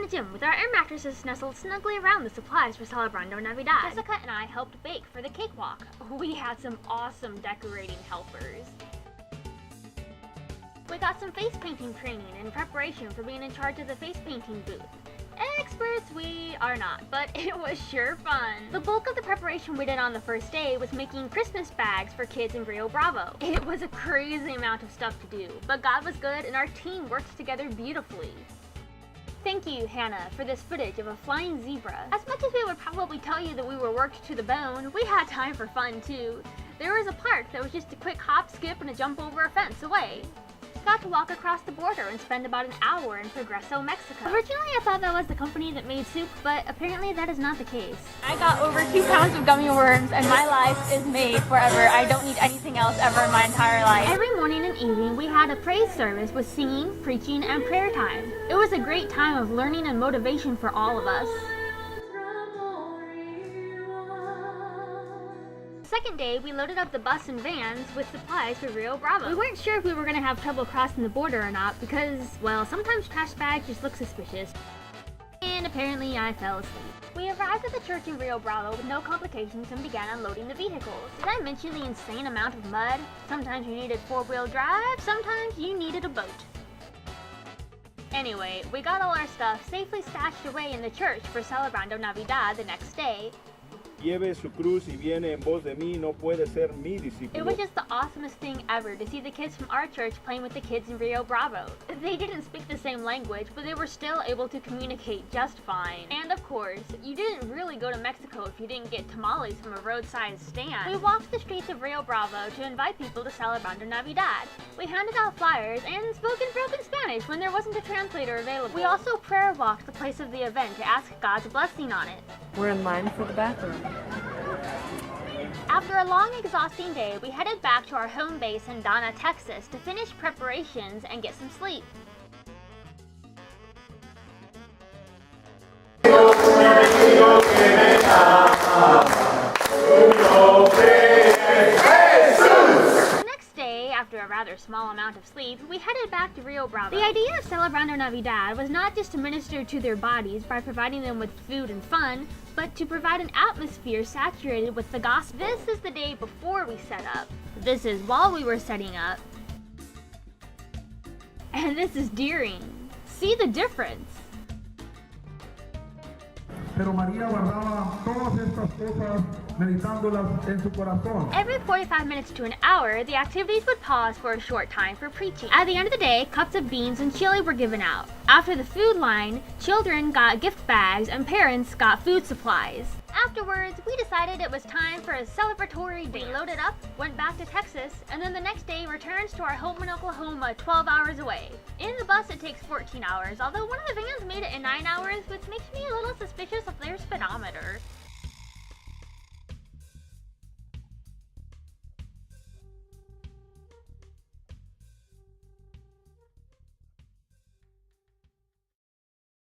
the gym with our air mattresses nestled snugly around the supplies for Celebrando Navidad. Jessica and I helped bake for the cakewalk. We had some awesome decorating helpers. We got some face painting training in preparation for being in charge of the face painting booth. Experts we are not, but it was sure fun. The bulk of the preparation we did on the first day was making Christmas bags for kids in Rio Bravo. It was a crazy amount of stuff to do, but God was good and our team worked together beautifully. Thank you, Hannah, for this footage of a flying zebra. As much as we would probably tell you that we were worked to the bone, we had time for fun too. There was a park that was just a quick hop, skip, and a jump over a fence away. Got to walk across the border and spend about an hour in Progreso, Mexico. Originally I thought that was the company that made soup, but apparently that is not the case. I got over 2 pounds of gummy worms and my life is made forever. I don't need anything else ever in my entire life. Every morning and evening we had a praise service with singing, preaching, and prayer time. It was a great time of learning and motivation for all of us. Second day, we loaded up the bus and vans with supplies for Rio Bravo. We weren't sure if we were going to have trouble crossing the border or not because, well, sometimes trash bags just look suspicious. And apparently I fell asleep. We arrived at the church in Rio Bravo with no complications and began unloading the vehicles. Did I mention the insane amount of mud? Sometimes you needed 4-wheel drive, sometimes you needed a boat. Anyway, we got all our stuff safely stashed away in the church for Celebrando Navidad the next day. Lleve su cruz y viene en voz de mí, no puede ser mi discípulo. It was just the awesomest thing ever to see the kids from our church playing with the kids in Rio Bravo. They didn't speak the same language, but they were still able to communicate just fine. And of course, you didn't really go to Mexico if you didn't get tamales from a roadside stand. We walked the streets of Rio Bravo to invite people to Celebrando Navidad. We handed out flyers and spoke in broken Spanish when there wasn't a translator available. We also prayer walked the place of the event to ask God's blessing on it. We're in line for the bathroom. After a long, exhausting day, we headed back to our home base in Donna, Texas to finish preparations and get some sleep. The next day, after a rather small amount of sleep, we headed back to Rio Bravo. The idea of Celebrando Navidad was not just to minister to their bodies by providing them with food and fun, but to provide an atmosphere saturated with the gospel. This is the day before we set up. This is while we were setting up. And this is during. See the difference? Pero María guardaba todas estas cosas meditándolas en su corazón. Every 45 minutes to an hour, the activities would pause for a short time for preaching. At the end of the day, cups of beans and chili were given out. After the food line, children got gift bags and parents got food supplies. Afterwards, we decided it was time for a celebratory dance. We loaded up, went back to Texas, and then the next day returns to our home in Oklahoma 12 hours away. In the bus it takes 14 hours, although one of the vans made it in 9 hours, which makes me a little suspicious of their speedometer.